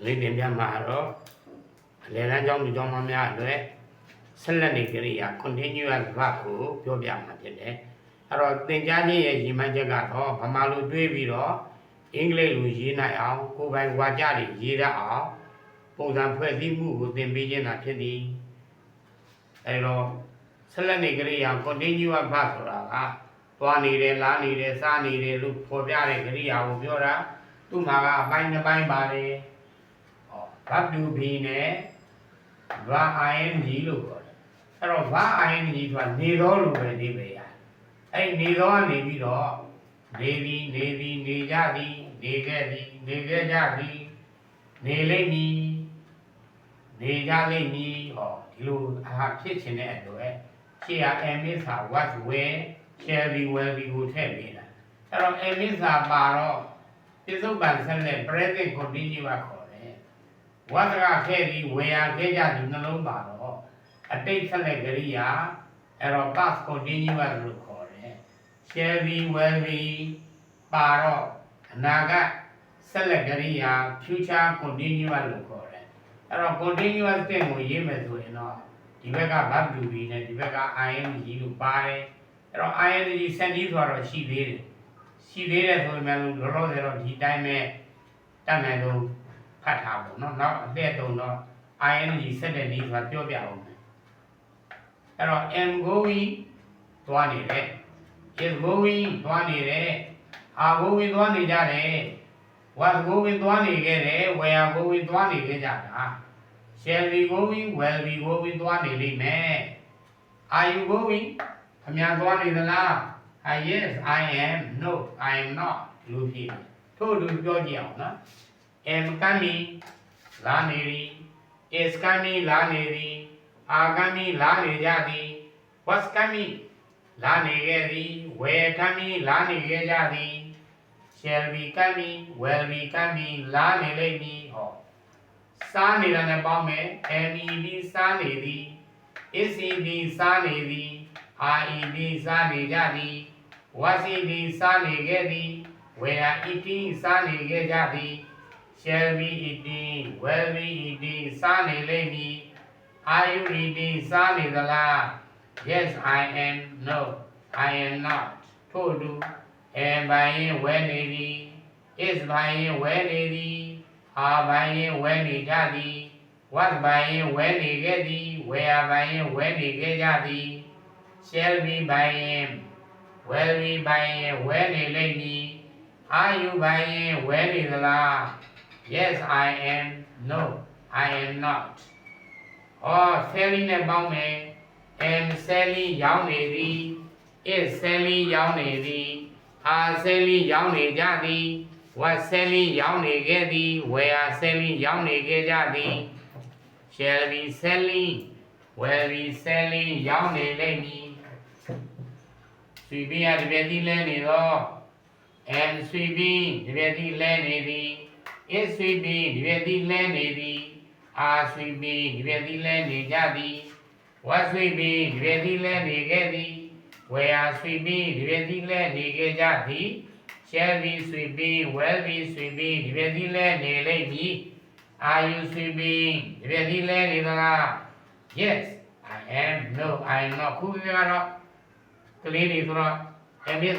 လေးတင်ပြမှာတော့အလယ်လမ်းကြောင်းလူကြောင်းများအတွက်ဆက်လက်နေကြရ continuous verb ကိုပြောပြမှာဖြစ်တယ်။အဲ့တော့သင်ကြားခြင်းရဲ့ရည်မှန်းချက်ကတော့ဗမာလိုတွေးပြီးတော့အင်္ဂလိပ်လိုရေးနိုင်အောင်ကိုယ်ပိုင်ဝါကြတွေရေးတတ်အောင်ပုံစံဖွဲ့စည်းမှုကိုသင်ပေးခြင်းသာဖြစ်သည်။အဲ့တော့ဆက်လက်နေကြရ continuous verb ဆိုတာကသွားနေတယ်လာနေတယ်စားနေတယ်လို့ဖော်ပြတဲ့ကြရိယာကိုပြောတာသူ့မှာကအပိုင်းတစ်ပိုင်းပါတယ်။ verb to be နဲ့ verb ing လို့ခေါ်တယ်။အဲ့တော့ verb ing ဆိုတာနေတော့လို့ပဲနေပဲရ။အဲ့နေတော့ကနေပြီးတော့နေသည်နေသည်နေကြသည်နေခဲ့သည်နေခဲ့ကြသည်နေလိမ့်မည်နေကြလိမ့်မည်ဟောဒီလိုအားဖြစ်ခြင်းတဲ့အတွက်ရှေ့က am is was were shall be will be ကိုထည့်ပေးတာ။အဲ့တော့ am is ပါတော့ပြစ္ဆုတ်ပန်ဆက်လက် present continuous ခေါ်ဝါစကခဲ့ပြီးဝေယခဲ့ကြသည်နှလုံးပါတော့အတိတ်ဆက်လက်ကြရိယာအဲ့တော့ past continuous လို့ခေါ်တယ် shall be will be ပါတော့အနာဂတ်ဆက်လက်ကြရိယာ future continuous လို့ခေါ်တယ်အဲ့တော့ continuous တဲ့ကိုရေးမယ်ဆိုရင်တော့ဒီဘက်က verb to be နဲ့ဒီဘက်က ing လို့ပါတယ်အဲ့တော့ ing စက်ကြီးဆိုတော့ရှိသေးတယ်ဆိုရင်လည်းလောလောဆယ်တော့ဒီတိုင်းပဲတတ်နိုင်လို့ဖတ်ထားဖို့နော်နောက်အသက်တုံတော့ ing ဆက်တဲ့နည်းဆိုတာပြောပြအောင်မယ်အဲ့တော့ am going သွားနေတယ် is going သွားနေတယ် are going သွားနေကြတယ် was going သွားနေခဲ့တယ် were going သွားနေခဲ့ကြတာ shall be going will be going သွားနေလိမ့်မယ် are you going အများသွားနေသလား yes I am no I am not လို့ဖြစ်တယ်ထို့သူပြောကြည့်အောင်နော်am coming လာနေသည် is coming လာနေသည် are coming လာနေကြသည် was coming လာနေခဲ့သည် were coming လာနေခဲ့ကြသည် shall be coming will be coming လာနေလိမ့်မည်ဟောစားနေတာနဲ့ပေါင်းမယ် MED စားနေသည် SED စားနေသည် RED စားနေကြသည် WASED စားနေခဲ့သည် were eating စားနေခဲ့ကြသည် shall be eating will be eating စားနေလိမ့်မည် are you eating စားနေသလား yes I am no I am not ထို့သူ am ဘိုင်းရင်ဝဲနေသည် is ဘိုင်းရင်ဝဲနေသည် are ဘိုင်းရင်ဝဲနေကြသည် was ဘိုင်းရင်ဝဲနေခဲ့သည် were ဘိုင်းရင်ဝဲနေခဲ့ကြသည် shall be ဘိုင်းရင် will be ဘိုင်းရင်ဝဲနေလိမ့်မည် are you ဘိုင်းရင်ဝဲနေသလား yes I am no I am not Sally နဲ့ပေါင်းမယ် am Sally ရောင်းနေသည် is Sally ရောင်းနေသည် are Sally ရောင်းနေကြသည် was Sally ရောင်းနေခဲ့သည် were Sally ရောင်းနေခဲ့ကြသည် shall be Sally will be Sally ရောင်းနေလိမ့်မည်ဆွေပြီးရတပြည့်တိလဲနေတော့ am ဆွေပြီးတပြည့်တိလဲနေသည် is sweeping ဒီပြည့်တိလဲနေသည် are sweeping ဒီပြည့်တိလဲနေကြသည် was sweeping ဒီပြည့်တိလဲနေခဲ့သည် were sweeping ဒီပြည့်တိလဲနေခဲ့ကြသည် shall be sweeping will be sweeping ဒီပြည့်တိလဲနေလိမ့်မည် are you sweeping ဒီပြည့်တိလဲနေသလား yes I am no I am not ခုပြကတော့ကလေးတွေဆိုတော့ am is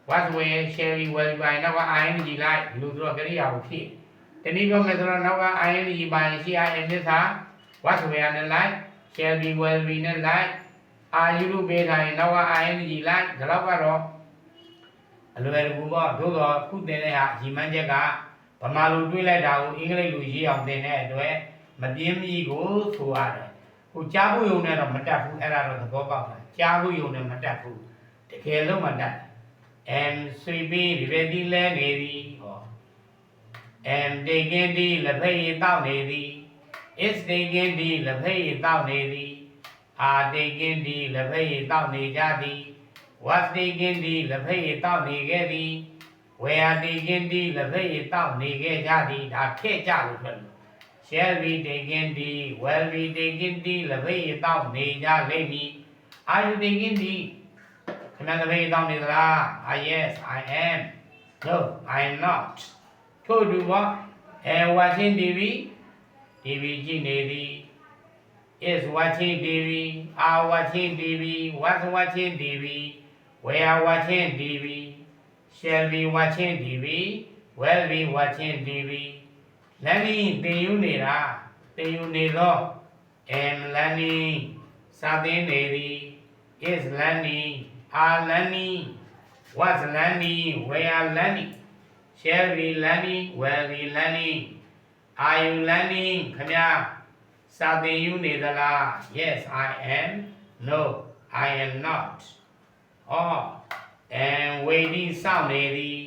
was where shall we will by နောက်က ing လိုက်လူဆိုတော့ကြရိယာကိုဖြစ်တနည်းပြောမယ်ဆိုတော့နောက်က ing ပါရင်ရှိ am is was where နဲ့လိုက် shall be will be နဲ့လိုက် are you လို့ပေးထားရင်နောက်က ing လိုက်ဒါတော့ကတော့အလွယ်တကူပေါ့သို့တော့ခုသင်တဲ့ဟာရည်မှန်းချက်ကဗမာလိုတွေးလိုက်တာကိုအင်္ဂလိပ်လိုရေးအောင်သင်တဲ့အတွက်မပြင်းမီကိုဆိုရတယ်ဟိုကြားဖို့ယုံနဲ့တော့မတတ်ဘူးအဲ့ဒါတော့သဘောပေါက်တာကြားဖို့ယုံနဲ့မတတ်ဘူးတကယ်လို့မတတ်am sweeping ဒီပဲဒီလဲနေသည်ဟော am taking ဒီလက်ဖက်ရည်တောက်နေသည် is taking ဒီလက်ဖက်ရည်တောက်နေသည် are taking ဒီလက်ဖက်ရည်တောက်နေကြသည် was taking ဒီလက်ဖက်ရည်တောက်နေခဲ့သည် were taking ဒီလက်ဖက်ရည်တောက်နေခဲ့ကြသည်ဒါခဲ့ကြလို့ပြောလို့ shall be taking ဒီ will be taking ဒီလက်ဖက်ရည်တောက်နေကြလိမ့်မည် are you taking ဒီခင်ဗျားလည်းတောင်းနေသလား yes I am no I am not ထို့တူပေါ့ watching TV ကြည့်နေသည် is watching TV are watching TV was watching TV we are watching TV shall be watching TV will be watching TV လမ်းဤသင်ယူနေတာသင်ယူနေသော am learning စာသင်နေသည် is learning are learning was learning we are learning shall be learning will be learning are you learning ခင်ဗျာစာသင်ယူနေသလား yes I am no I am not or am waiting စောင့်နေသည်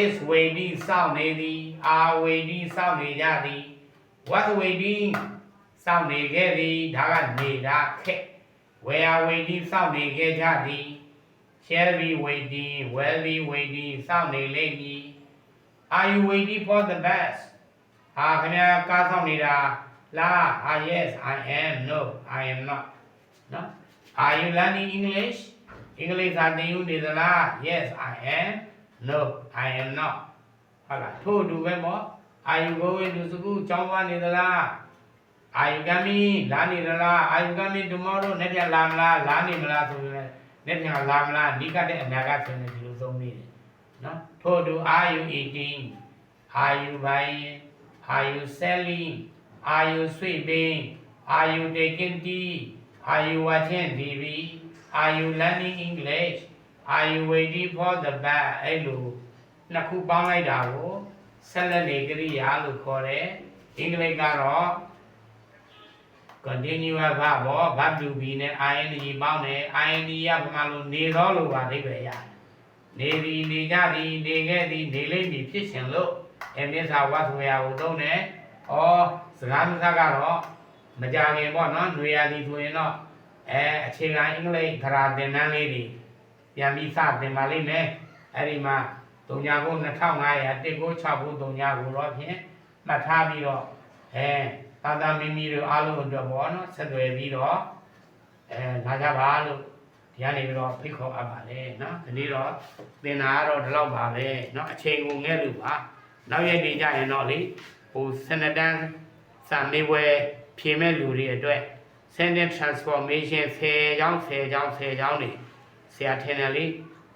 is waiting စောင့်နေသည် are waiting စောင့်နေကြသည် was waiting စောင့်နေခဲ့သည်ဒါကနေတာခက် we are waiting စောင့်နေခဲ့ကြသည် shall be waiting will be waiting စောင့်နေလိမ့်မည် are you waiting for the bus ဟာခင်ဗျာကားစောင့်နေတာလား yes I am no I am not နော် are you learning English အင်္ဂလိပ်စာသင်ယူနေသလား yes I am no I am not ဟုတ်လားထို့အတူပဲပေါ့ are you going to school ကျောင်းသွားနေသလား are you coming လာနေသလား are you coming tomorrow နေ့ပြန်လာမလားလာနေမလားဆိုရင်နေ့ပြန်လာမလားဒီကတဲ့အနာဂတ်ဆိုရင်ဒီလိုသုံးနေတယ်နော်ထို့အတူ are you eating are you buying are you selling are you sweeping are you taking tea are you watching TV are you learning English are you waiting for the bus အဲ့လိုနှစ်ခုပေါင်းလိုက်တာကိုဆက်လက်နေကရိယာလို့ခေါ်တယ်အင်္ဂလိပ်ကတော့ continue ကပေါ့ verb to be နဲ့ ing ပေါင်းတယ် ing ကဘာမှလို့နေသောလို့ပါအိဗယ်ရတယ်နေသည်နေကြသည်နေခဲ့သည်နေလိမ့်မည်ဖြစ်ရှင်လို့အမြင့်စာဝတ်ဆိုရာကိုသုံးတယ်ဩစကားမစကတော့မကြခင်ပေါ့နော်ຫນွေရာသီဆိုရင်တော့အခြေခံအင်္ဂလိပ်ဂရာသင်တန်းလေးတွေပြန်ပြီးစသင်ပါလိမ့်မယ်အဲ့ဒီမှာ3ခု2500 1969ခု3ခုတော့ဖြင့်မှတ်ထားပြီးတော့သာသာမီမီတို့အားလုံးအတွက်ပေါ့နော်ဆက်သွယ်ပြီးတော့လာကြပါလို့ဒီကနေပြီးတော့ဖိတ်ခေါ်အပ်ပါတယ်နော်ဒီနေ့တော့သင်တာကတော့ဒီလောက်ပါပဲနော်အချိန်ကိုငဲ့လို့ပါနောက်ရက်နေကြရင်တော့လေဟိုစနတန်းစာမေးပွဲဖြေမဲ့လူတွေအတွက် sentence transformation 10ကျောင်းတွေဆရာထင်တယ်လေ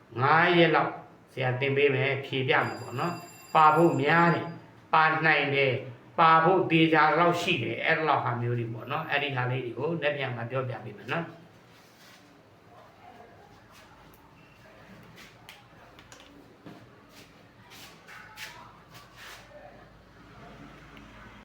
9ရက်လောက်ဆရာသင်ပေးမယ်ဖြေပြမှာပေါ့နော်ပါဖို့များတယ်ပါနိုင်တယ်ပါဖို့တေချာလောက်ရှိတယ်အဲ့လောက်ဟာမျိုးတွေပေါ့နော်အဲ့ဒီဟာလေးတွေကိုလက်ပြန်မှာပြောပြပေးမယ်နော်